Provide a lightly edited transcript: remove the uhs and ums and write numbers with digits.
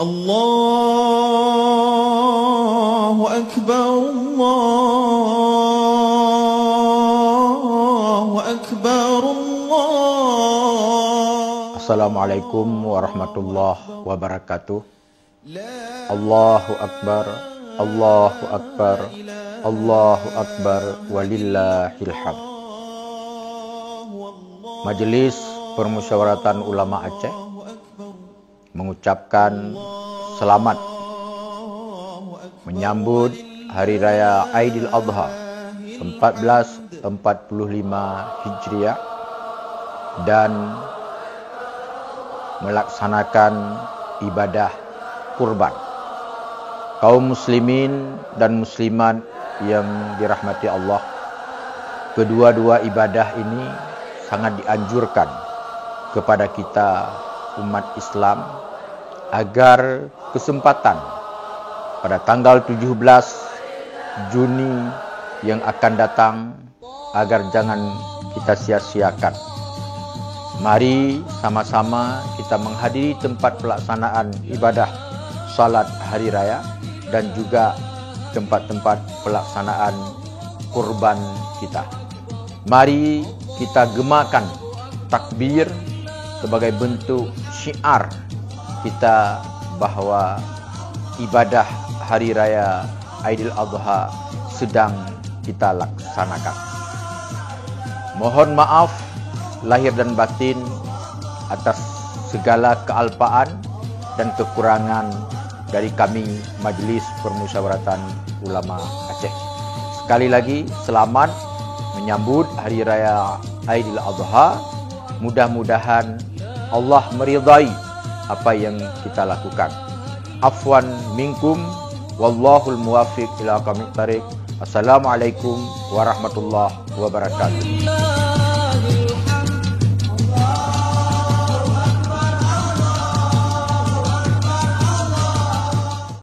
Allahu Akbar, Allahu Akbar, Allah. Assalamualaikum warahmatullahi wabarakatuh. Allahu Akbar, Allahu Akbar, Allahu Akbar, walillahil hamd. Majelis Permusyawaratan Ulama Aceh mengucapkan selamat menyambut Hari Raya Aidil Adha 1445 Hijriah dan melaksanakan ibadah kurban. Kaum muslimin dan muslimat yang dirahmati Allah, kedua-dua ibadah ini sangat dianjurkan kepada kita umat Islam agar kesempatan pada tanggal 17 Juni yang akan datang agar jangan kita sia-siakan. Mari sama-sama kita menghadiri tempat pelaksanaan ibadah salat hari raya dan juga tempat-tempat pelaksanaan kurban kita. Mari kita gemakan takbir sebagai bentuk syiar kita bahawa ibadah hari raya Aidil Adha sedang kita laksanakan. Mohon maaf lahir dan batin atas segala kealpaan dan kekurangan dari kami Majelis Permusyawaratan Ulama Aceh. Sekali lagi selamat menyambut Hari Raya Aidil Adha. Mudah-mudahan Allah meridai apa yang kita lakukan. Afwan minkum, wallahul muwaffiq ila aqwamit thariq. Assalamualaikum warahmatullahi wabarakatuh.